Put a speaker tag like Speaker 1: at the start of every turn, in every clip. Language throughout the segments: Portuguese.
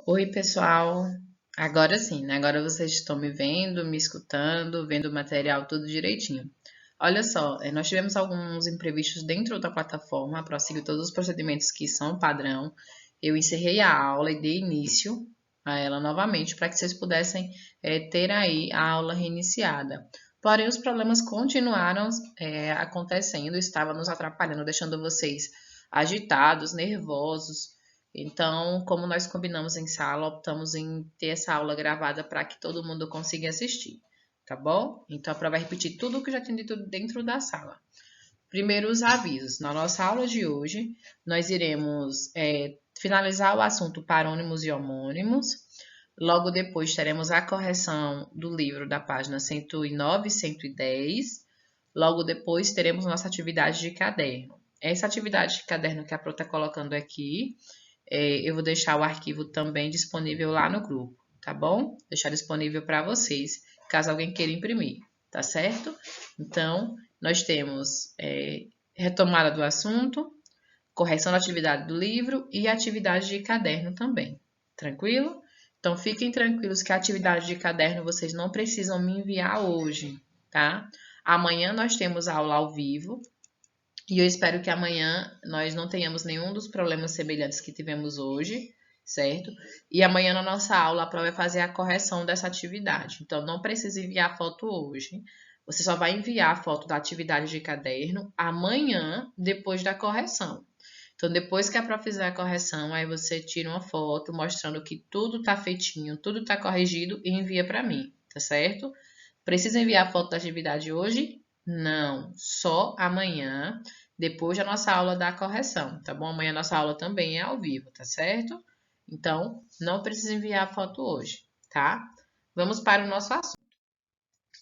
Speaker 1: Oi, pessoal. Agora sim, né? Agora vocês estão me vendo, me escutando, vendo o material tudo direitinho. Olha só, nós tivemos alguns imprevistos dentro da plataforma para seguir todos os procedimentos que são padrão. Eu encerrei a aula e dei início a ela novamente para que vocês pudessem ter aí a aula reiniciada. Porém, os problemas continuaram acontecendo, estava nos atrapalhando, deixando vocês agitados, nervosos. Então, como nós combinamos em sala, optamos em ter essa aula gravada para que todo mundo consiga assistir, tá bom? Então, a prova vai repetir tudo o que eu já tinha dito dentro da sala. Primeiro, os avisos. Na nossa aula de hoje, nós iremos finalizar o assunto parônimos e homônimos. Logo depois, teremos a correção do livro da página 109 e 110. Logo depois, teremos nossa atividade de caderno. Essa atividade de caderno que a Pro está colocando aqui, eu vou deixar o arquivo também disponível lá no grupo, tá bom? Deixar disponível para vocês, caso alguém queira imprimir, tá certo? Então, nós temos retomada do assunto, correção da atividade do livro e atividade de caderno também, tranquilo? Então, fiquem tranquilos que a atividade de caderno vocês não precisam me enviar hoje, tá? Amanhã nós temos aula ao vivo, e eu espero que amanhã nós não tenhamos nenhum dos problemas semelhantes que tivemos hoje, certo? E amanhã na nossa aula a prova vai fazer a correção dessa atividade. Então não precisa enviar foto hoje. Você só vai enviar a foto da atividade de caderno amanhã, depois da correção. Então, depois que a prof fizer a correção, aí você tira uma foto mostrando que tudo tá feitinho, tudo tá corrigido e envia para mim, tá certo? Precisa enviar a foto da atividade hoje? Não, só amanhã, depois da nossa aula da correção, tá bom? Amanhã a nossa aula também é ao vivo, tá certo? Então, não precisa enviar a foto hoje, tá? Vamos para o nosso assunto.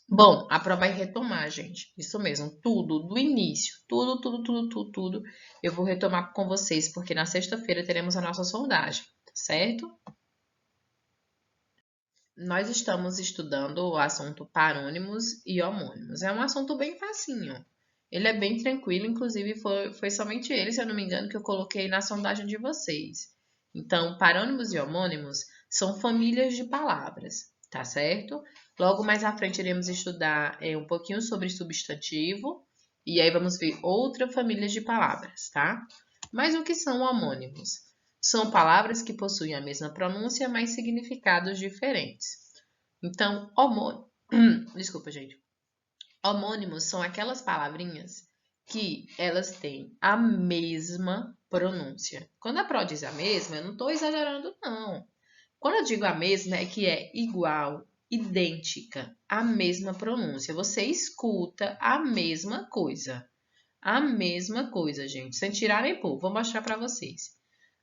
Speaker 1: Bom, a prova vai retomar, gente. Isso mesmo, tudo, do início, tudo. Eu vou retomar com vocês, porque na sexta-feira teremos a nossa sondagem, tá certo? Nós estamos estudando o assunto parônimos e homônimos. É um assunto bem facinho. Ele é bem tranquilo, inclusive foi somente ele, se eu não me engano, que eu coloquei na sondagem de vocês. Então, parônimos e homônimos são famílias de palavras, tá certo? Logo mais à frente iremos estudar um pouquinho sobre substantivo e aí vamos ver outra família de palavras, tá? Mas o que são homônimos? São palavras que possuem a mesma pronúncia, mas significados diferentes. Então, desculpa, gente. Homônimos são aquelas palavrinhas que elas têm a mesma pronúncia. Quando a Pro diz a mesma, eu não estou exagerando, não. Quando eu digo a mesma, é que é igual, idêntica, a mesma pronúncia. Você escuta a mesma coisa. A mesma coisa, gente, sem tirar nem pôr. Vou mostrar para vocês.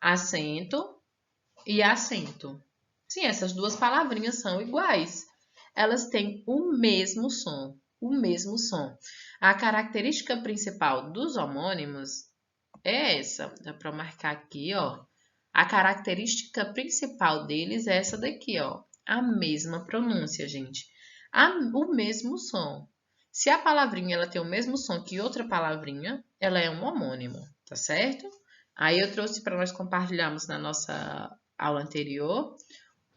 Speaker 1: Acento e acento. Sim, essas duas palavrinhas são iguais. Elas têm o mesmo som, o mesmo som. A característica principal dos homônimos é essa. Dá para marcar aqui, ó. A característica principal deles é essa daqui, ó. A mesma pronúncia, gente. O mesmo som. Se a palavrinha ela tem o mesmo som que outra palavrinha, ela é um homônimo, tá certo? Aí eu trouxe para nós compartilharmos na nossa aula anterior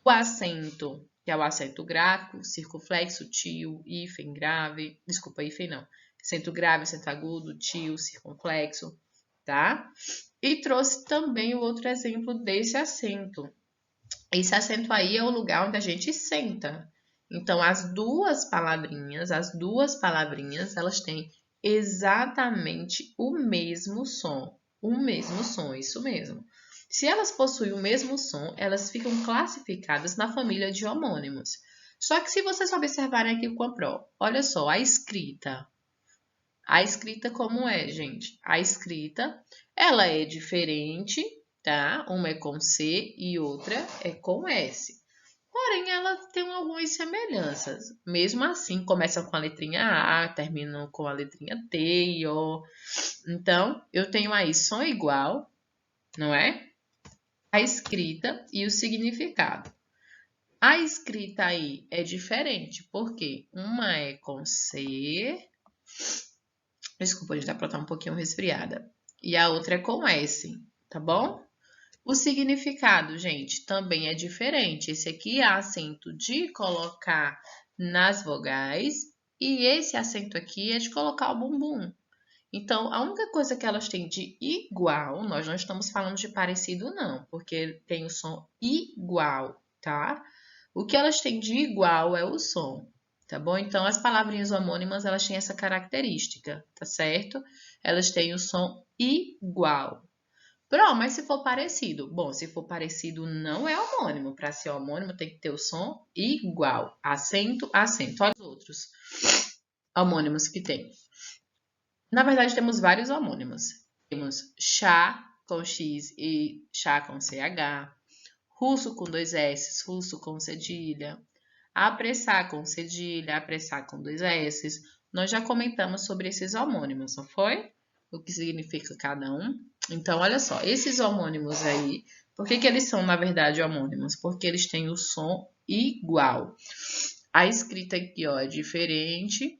Speaker 1: o acento, que é o acento grave, circunflexo, tio, hífen, grave. Desculpa, hífen não. Acento grave, acento agudo, tio, circunflexo, tá? E trouxe também o outro exemplo desse acento. Esse acento aí é o lugar onde a gente senta. Então, as duas palavrinhas, elas têm exatamente o mesmo som, isso mesmo. Se elas possuem o mesmo som, elas ficam classificadas na família de homônimos. Só que se vocês observarem aqui com a Pro, olha só, a escrita como é, gente? A escrita, ela é diferente, tá? Uma é com C e outra é com S. Porém, ela tem algumas semelhanças. Mesmo assim, começam com a letrinha A, terminam com a letrinha T e O. Então, eu tenho aí som igual, não é? A escrita e o significado. A escrita aí é diferente, porque uma é com C. Desculpa, a gente tá um pouquinho resfriada. E a outra é com S, tá bom? O significado, gente, também é diferente. Esse aqui é acento de colocar nas vogais e esse acento aqui é de colocar o bumbum. Então, a única coisa que elas têm de igual, nós não estamos falando de parecido não, porque tem o som igual, tá? O que elas têm de igual é o som, tá bom? Então, as palavrinhas homônimas, elas têm essa característica, tá certo? Elas têm o som igual. Pronto, mas se for parecido? Bom, se for parecido não é homônimo. Para ser homônimo tem que ter o som igual. Acento, acento. Olha os outros homônimos que tem. Na verdade, temos vários homônimos. Temos chá com X e chá com CH. Russo com dois S, russo com cedilha. Apressar com cedilha, apressar com dois S. Nós já comentamos sobre esses homônimos, não foi? O que significa cada um. Então, olha só, esses homônimos aí, por que eles são, na verdade, homônimos? Porque eles têm o som igual. A escrita aqui, ó, é diferente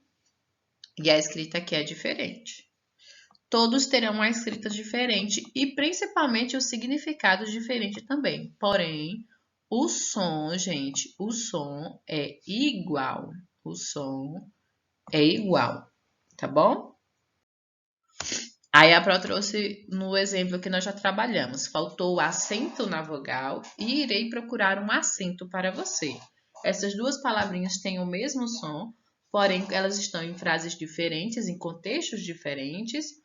Speaker 1: e a escrita aqui é diferente. Todos terão uma escrita diferente e, principalmente, o significado diferente também. Porém, o som, gente, o som é igual. O som é igual, tá bom? Aí a Pro trouxe no exemplo que nós já trabalhamos. Faltou o acento na vogal e irei procurar um acento para você. Essas duas palavrinhas têm o mesmo som, porém elas estão em frases diferentes, em contextos diferentes.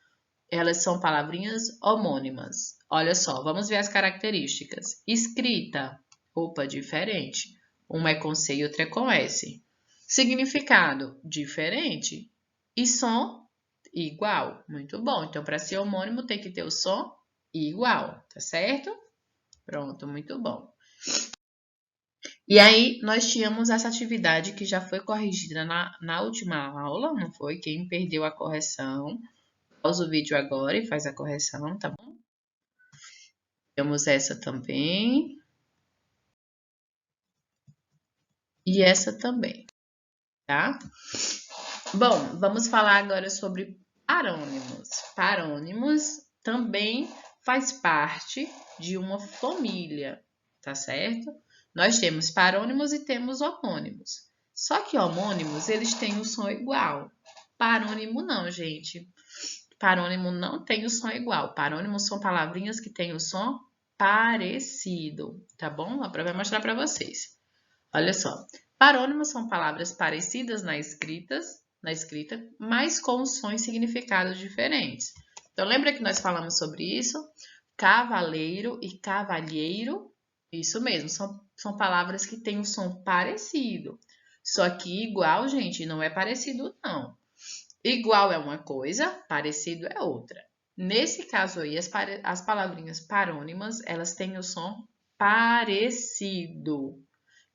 Speaker 1: Elas são palavrinhas homônimas. Olha só, vamos ver as características. Escrita, opa, diferente. Uma é com C e outra é com S. Significado, diferente. E som, igual. Muito bom. Então, para ser homônimo, tem que ter o som igual, tá certo? Pronto, muito bom. E aí, nós tínhamos essa atividade que já foi corrigida na última aula, não foi? Quem perdeu a correção, pausa o vídeo agora e faz a correção, tá bom? Temos essa também. E essa também, tá? Bom, vamos falar agora sobre parônimos. Parônimos também faz parte de uma família, tá certo? Nós temos parônimos e temos homônimos. Só que homônimos, eles têm o som igual. Parônimo não, gente. Parônimo não tem o som igual. Parônimos são palavrinhas que têm o som parecido, tá bom? A Pro vai mostrar para vocês. Olha só. Parônimos são palavras parecidas na escrita, mas com sons e significados diferentes. Então, lembra que nós falamos sobre isso? Cavaleiro e cavalheiro, isso mesmo, são palavras que têm um som parecido. Só que igual, gente, não é parecido, não. Igual é uma coisa, parecido é outra. Nesse caso aí, as palavrinhas parônimas, elas têm o som parecido.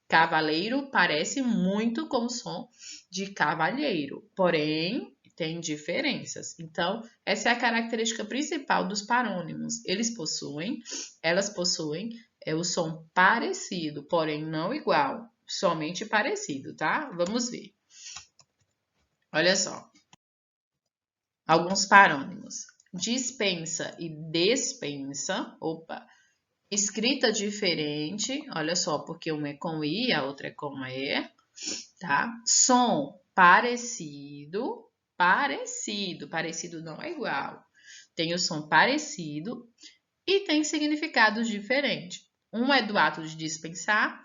Speaker 1: Cavaleiro parece muito com o som de cavalheiro, porém tem diferenças. Então, essa é a característica principal dos parônimos. Elas possuem o som parecido, porém não igual, somente parecido, tá? Vamos ver. Olha só. Alguns parônimos. Dispensa e despensa. Opa! Escrita diferente, olha só, porque uma é com I, a outra é com E, tá? Som parecido, parecido não é igual. Tem o som parecido e tem significados diferentes. Um é do ato de dispensar,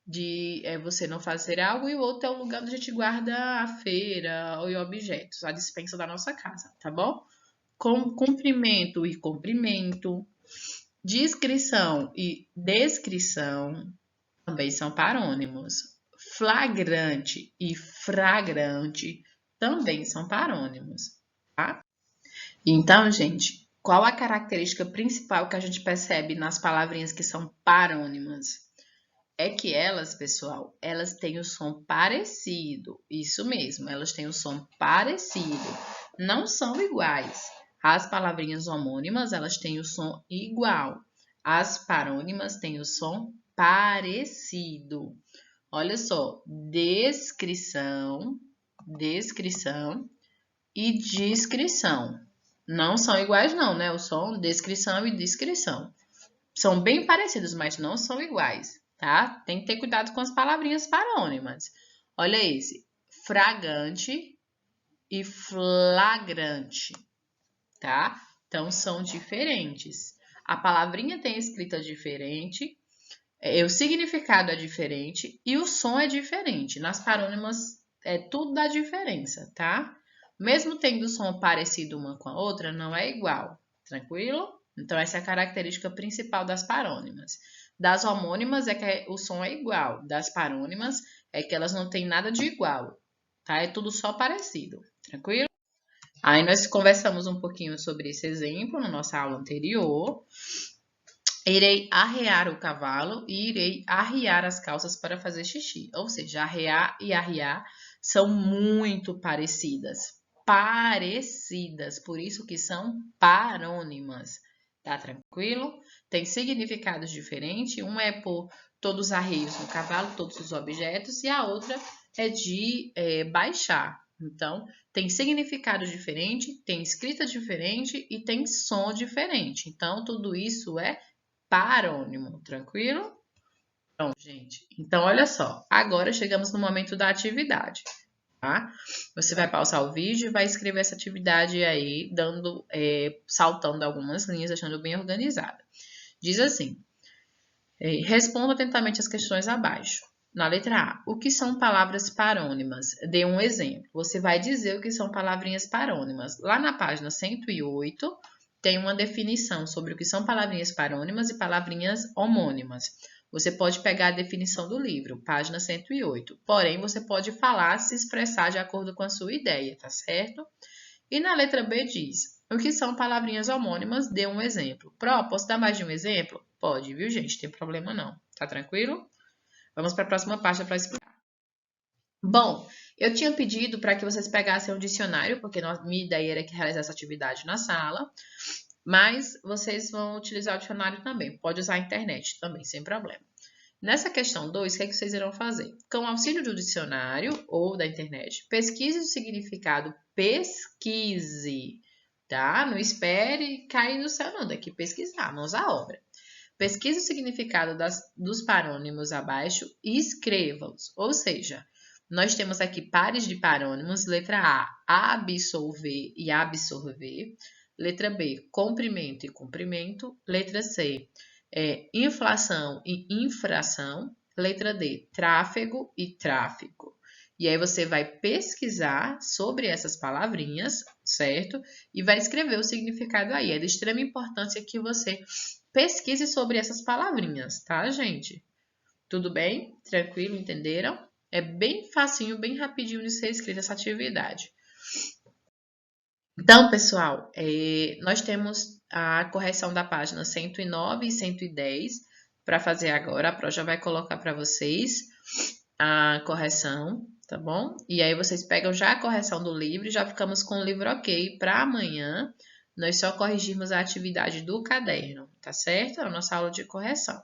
Speaker 1: de você não fazer algo, e o outro é o lugar onde a gente guarda a feira ou objetos, a dispensa da nossa casa, tá bom? Com cumprimento e comprimento. Descrição e descrição também são parônimos. Flagrante e fragrante também são parônimos, tá? Então, gente, qual a característica principal que a gente percebe nas palavrinhas que são parônimas? É que elas, pessoal, elas têm o som parecido. Isso mesmo, elas têm o som parecido. Não são iguais. As palavrinhas homônimas, elas têm o som igual. As parônimas têm o som parecido. Olha só, descrição e descrição. Não são iguais não, né? O som descrição e descrição. São bem parecidos, mas não são iguais, tá? Tem que ter cuidado com as palavrinhas parônimas. Olha esse, fragante e flagrante, tá? Então, são diferentes. A palavrinha tem escrita diferente, o significado é diferente e o som é diferente. Nas parônimas, tudo dá diferença, tá? Mesmo tendo som parecido uma com a outra, não é igual, tranquilo? Então, essa é a característica principal das parônimas. Das homônimas é que o som é igual, das parônimas é que elas não têm nada de igual, tá? É tudo só parecido, tranquilo? Aí nós conversamos um pouquinho sobre esse exemplo na nossa aula anterior. Irei arrear o cavalo e irei arriar as calças para fazer xixi. Ou seja, arrear e arriar são muito parecidas. Parecidas, por isso que são parônimas. Tá tranquilo? Tem significados diferentes. Um é por todos os arreios no cavalo, todos os objetos, e a outra é de baixar. Então, tem significado diferente, tem escrita diferente e tem som diferente. Então, tudo isso é parônimo, tranquilo? Pronto, gente. Então, olha só. Agora chegamos no momento da atividade, tá? Você vai pausar o vídeo e vai escrever essa atividade aí, saltando algumas linhas, deixando bem organizada. Diz assim, responda atentamente as questões abaixo. Na letra A, o que são palavras parônimas? Dê um exemplo. Você vai dizer o que são palavrinhas parônimas. Lá na página 108, tem uma definição sobre o que são palavrinhas parônimas e palavrinhas homônimas. Você pode pegar a definição do livro, página 108. Porém, você pode falar, se expressar de acordo com a sua ideia, tá certo? E na letra B diz, o que são palavrinhas homônimas? Dê um exemplo. Pró, posso dar mais de um exemplo? Pode, viu, gente? Tem problema não. Tá tranquilo? Vamos para a próxima página para explicar. Bom, eu tinha pedido para que vocês pegassem um dicionário, porque minha ideia era que realizar essa atividade na sala, mas vocês vão utilizar o dicionário também. Pode usar a internet também, sem problema. Nessa questão 2, o que é que vocês irão fazer? Com o auxílio do dicionário ou da internet, pesquise o significado, pesquise, tá? Não espere cair no céu, não, daqui pesquisar, mãos à obra. Pesquise o significado dos parônimos abaixo e escreva-os. Ou seja, nós temos aqui pares de parônimos. Letra A, absolver e absorver. Letra B, comprimento e comprimento. Letra C, inflação e infração. Letra D, tráfego e tráfico. E aí você vai pesquisar sobre essas palavrinhas, certo? E vai escrever o significado aí. É de extrema importância que você pesquise sobre essas palavrinhas, tá, gente? Tudo bem? Tranquilo? Entenderam? É bem facinho, bem rapidinho de ser escrita essa atividade. Então, pessoal, nós temos a correção da página 109 e 110 para fazer agora. A Pro já vai colocar para vocês a correção, tá bom? E aí vocês pegam já a correção do livro e já ficamos com o livro ok para amanhã. Nós só corrigimos a atividade do caderno, tá certo? É a nossa aula de correção.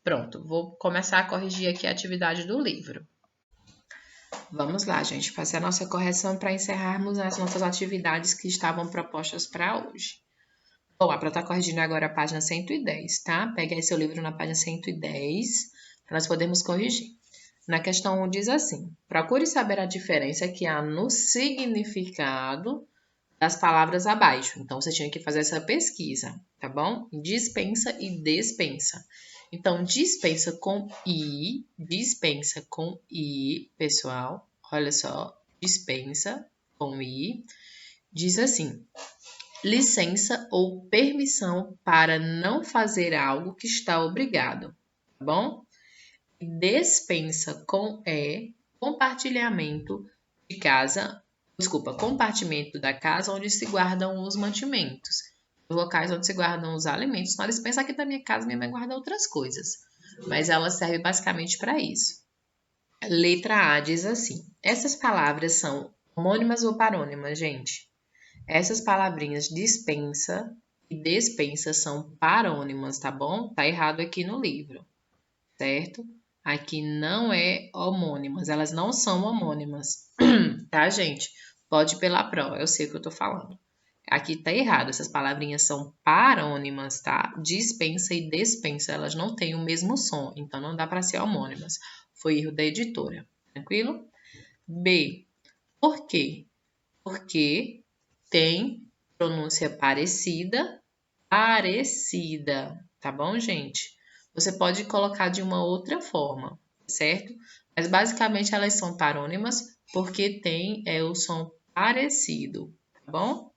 Speaker 1: Pronto, vou começar a corrigir aqui a atividade do livro. Vamos lá, gente, fazer a nossa correção para encerrarmos as nossas atividades que estavam propostas para hoje. Bom, a Pro está corrigindo agora a página 110, tá? Pegue aí seu livro na página 110 para nós podermos corrigir. Na questão 1 diz assim, procure saber a diferença que há no significado das palavras abaixo. Então, você tinha que fazer essa pesquisa, tá bom? Dispensa e despensa. Então, dispensa com I, pessoal. Olha só, dispensa com I. Diz assim, licença ou permissão para não fazer algo que está obrigado, tá bom? Despensa com compartilhamento de casa, compartimento da casa onde se guardam os mantimentos, os locais onde se guardam os alimentos. Na despensa aqui da minha casa, minha mãe guarda outras coisas, mas ela serve basicamente para isso. Letra A diz assim, essas palavras são homônimas ou parônimas, gente? Essas palavrinhas dispensa e despensa são parônimas, tá bom? Tá errado aqui no livro, certo? Aqui não é homônimas, elas não são homônimas, tá, gente? Pode ir pela Pro, eu sei o que eu tô falando. Aqui tá errado, essas palavrinhas são parônimas, tá? Dispensa e despensa, elas não têm o mesmo som, então não dá para ser homônimas. Foi erro da editora, tranquilo? B. Por quê? Porque tem pronúncia parecida, tá bom, gente? Você pode colocar de uma outra forma, certo? Mas basicamente elas são parônimas porque tem o som parecido, tá bom?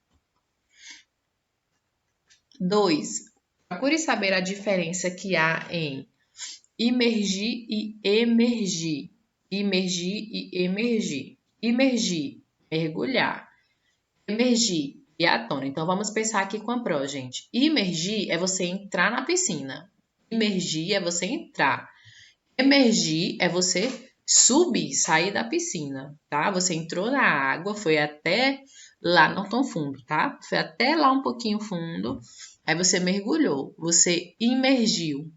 Speaker 1: 2. Procure saber a diferença que há em imergir e emergir. Imergir e emergir. Imergir, mergulhar. Emergir, ir à tona. Então, vamos pensar aqui com a pró, gente. Imergir é você entrar na piscina. Imergir é você entrar. Emergir é você subir, sair da piscina, tá? Você entrou na água, foi até lá, não tão fundo, tá? Foi até lá um pouquinho fundo, aí você mergulhou, você imergiu,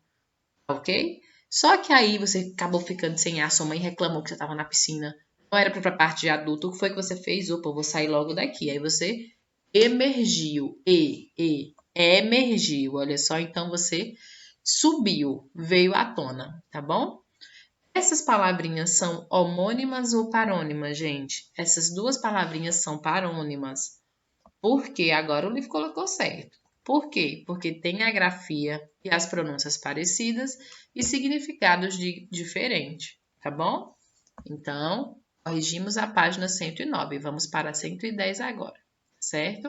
Speaker 1: ok? Só que aí você acabou ficando sem ar, sua mãe reclamou que você estava na piscina, não era para a parte de adulto, o que foi que você fez? Opa, eu vou sair logo daqui. Aí você emergiu, emergiu, olha só, então você subiu, veio à tona, tá bom? Essas palavrinhas são homônimas ou parônimas, gente? Essas duas palavrinhas são parônimas. Por quê? Agora o livro colocou certo. Por quê? Porque tem a grafia e as pronúncias parecidas e significados diferentes, tá bom? Então, corrigimos a página 109. Vamos para 110 agora, certo?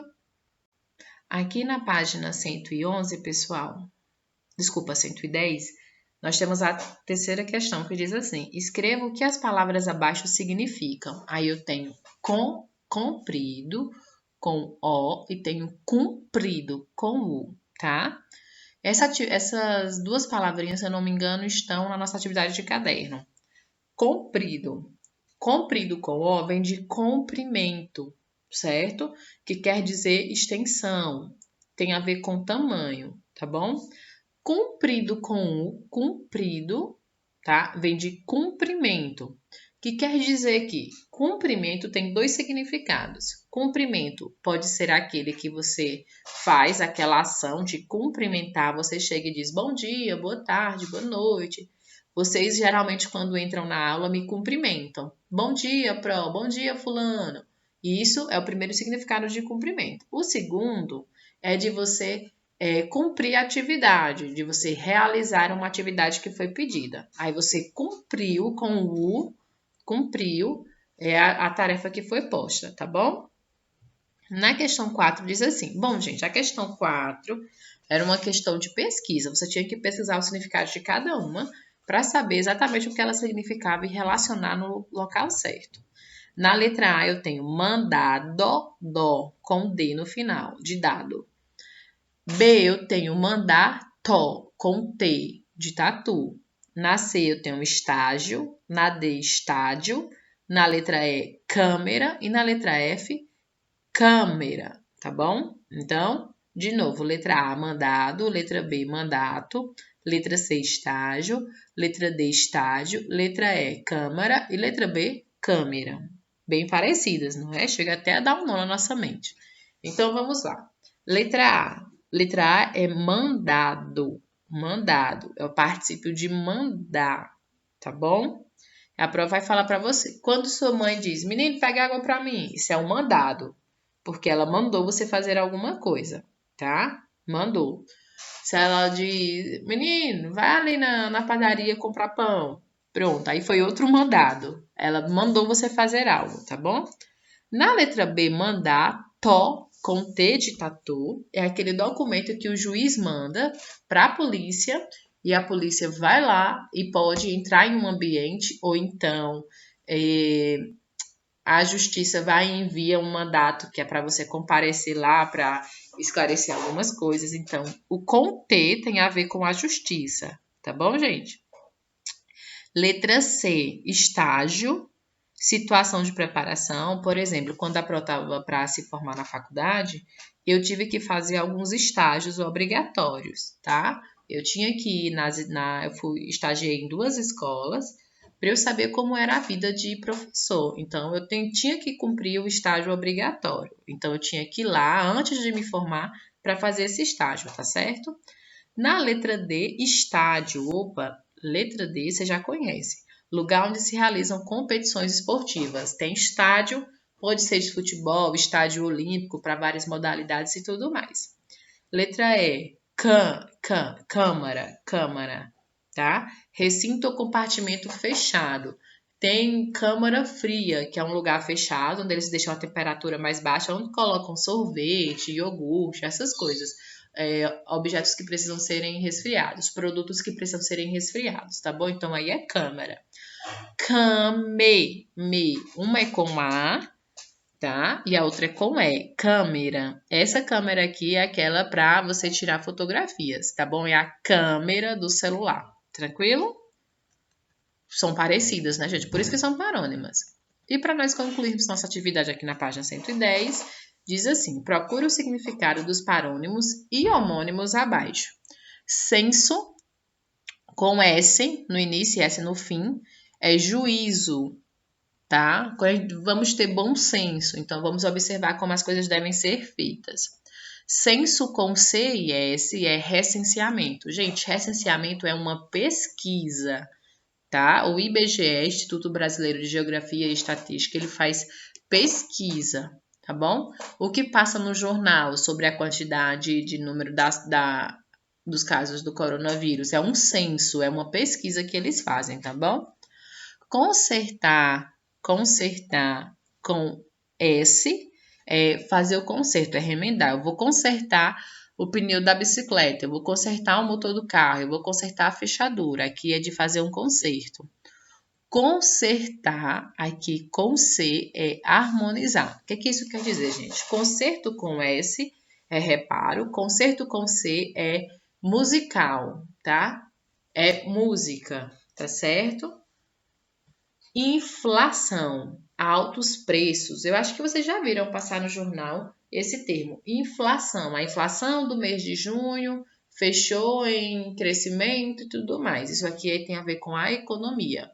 Speaker 1: Aqui na página 111, pessoal, desculpa, 110, nós temos a terceira questão que diz assim: escreva o que as palavras abaixo significam. Aí eu tenho comprido com O e tenho cumprido com U, tá? Essas duas palavrinhas, se eu não me engano, estão na nossa atividade de caderno. Comprido. Comprido com O vem de comprimento, certo? Que quer dizer extensão. Tem a ver com tamanho, tá bom? Comprido com U, comprido, tá? Vem de comprimento, que quer dizer que comprimento tem dois significados. Comprimento pode ser aquele que você faz aquela ação de cumprimentar, você chega e diz bom dia, boa tarde, boa noite. Vocês geralmente quando entram na aula me cumprimentam. Bom dia, pró, bom dia, fulano. E isso é o primeiro significado de cumprimento. O segundo é de você cumprir a atividade, de você realizar uma atividade que foi pedida. Aí você cumpriu com o U, cumpriu a tarefa que foi posta, tá bom? Na questão 4 diz assim, bom, gente, a questão 4 era uma questão de pesquisa, você tinha que pesquisar o significado de cada uma para saber exatamente o que ela significava e relacionar no local certo. Na letra A eu tenho mandado, dó, com D no final, de dado. B eu tenho mandato, com T, de tatu. Na C eu tenho estágio, na D estádio, na letra E câmera e na letra F câmera, tá bom? Então, de novo, letra A mandado, letra B mandato, letra C estágio, letra D estágio, letra E câmara e letra B câmera. Bem parecidas, não é? Chega até a dar um nó na nossa mente. Então, vamos lá. Letra A. Letra A é mandado. Mandado. É o particípio de mandar, tá bom? A prova vai falar para você. Quando sua mãe diz, menino, pega água para mim, isso é um mandado. Porque ela mandou você fazer alguma coisa, tá? Mandou. Se ela diz, menino, vai ali na padaria comprar pão. Pronto, aí foi outro mandado. Ela mandou você fazer algo, tá bom? Na letra B, mandar, com T de tatu, é aquele documento que o juiz manda para a polícia e a polícia vai lá e pode entrar em um ambiente ou então a justiça vai e envia um mandato que é para você comparecer lá para esclarecer algumas coisas. Então, o com T tem a ver com a justiça, tá bom, gente? Letra C, estágio, situação de preparação. Por exemplo, quando a Pro estava para se formar na faculdade, eu tive que fazer alguns estágios obrigatórios, tá? Eu tinha que ir eu estagiei em 2 escolas para eu saber como era a vida de professor. Então, tinha que cumprir o estágio obrigatório. Então, eu tinha que ir lá antes de me formar para fazer esse estágio, tá certo? Na letra D, estádio. Opa, letra D você já conhece. Lugar onde se realizam competições esportivas. Tem estádio, pode ser de futebol, estádio olímpico para várias modalidades e tudo mais. Letra E, câmara, tá? Recinto ou compartimento fechado. Tem câmara fria, que é um lugar fechado, onde eles deixam a temperatura mais baixa, onde colocam sorvete, iogurte, essas coisas. Objetos que precisam serem resfriados, produtos que precisam serem resfriados, tá bom? Então, aí é câmara. Uma é com A, tá? E a outra é com E, câmera. Essa câmera aqui é aquela para você tirar fotografias, tá bom? É a câmera do celular, tranquilo? São parecidas, né, gente? Por isso que são parônimas. E para nós concluirmos nossa atividade aqui na página 110, diz assim: procure o significado dos parônimos e homônimos abaixo. Senso, com S no início e S no fim, é juízo, tá? Vamos ter bom senso, então vamos observar como as coisas devem ser feitas. Senso com C e S é recenseamento. Gente, recenseamento é uma pesquisa, tá? O IBGE, Instituto Brasileiro de Geografia e Estatística, ele faz pesquisa, tá bom? O que passa no jornal sobre a quantidade de número dos casos do coronavírus é um censo, é uma pesquisa que eles fazem, tá bom? Consertar com S é fazer o conserto, é remendar. Eu vou consertar o pneu da bicicleta, eu vou consertar o motor do carro, eu vou consertar a fechadura. Aqui é de fazer um conserto. Consertar, aqui com C, é harmonizar. O que isso quer dizer, gente? Conserto com S é reparo, conserto com C é musical, tá? É música, tá certo? Inflação, altos preços. Eu acho que vocês já viram passar no jornal esse termo, inflação. A inflação do mês de junho fechou em crescimento e tudo mais. Isso aqui tem a ver com a economia.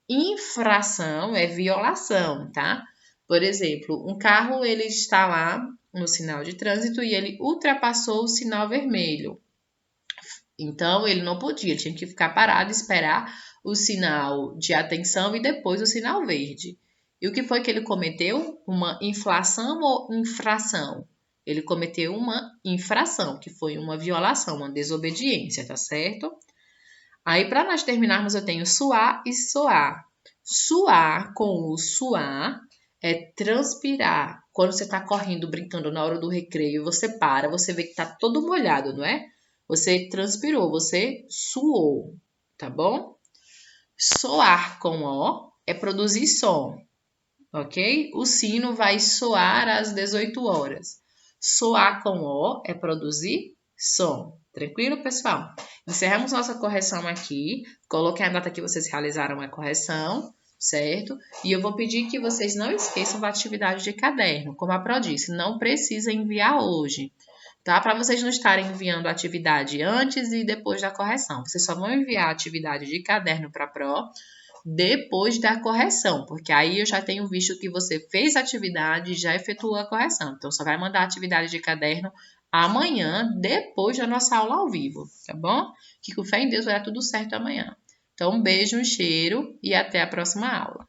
Speaker 1: Infração é violação, tá? Por exemplo, um carro ele está lá no sinal de trânsito e ele ultrapassou o sinal vermelho. Então, ele não podia, tinha que ficar parado e esperar o sinal de atenção e depois o sinal verde. E o que foi que ele cometeu? Uma inflação ou infração? Ele cometeu uma infração, que foi uma violação, uma desobediência, tá certo? Aí, para nós terminarmos, eu tenho suar e soar. Suar, com o suar, é transpirar. Quando você está correndo, brincando na hora do recreio, você para, você vê que está todo molhado, não é? Você transpirou, você suou, tá bom? Soar com O é produzir som, ok? O sino vai soar às 18 horas. Soar com O é produzir som. Tranquilo, pessoal? Encerramos nossa correção aqui. Coloquei a data que vocês realizaram a correção, certo? E eu vou pedir que vocês não esqueçam da atividade de caderno. Como a Pro disse, não precisa enviar hoje, tá? Para vocês não estarem enviando a atividade antes e depois da correção. Vocês só vão enviar a atividade de caderno para a Pro depois da correção, porque aí eu já tenho visto que você fez a atividade e já efetuou a correção. Então, só vai mandar a atividade de caderno amanhã, depois da nossa aula ao vivo, tá bom? Que com fé em Deus vai dar tudo certo amanhã. Então, um beijo, um cheiro e até a próxima aula.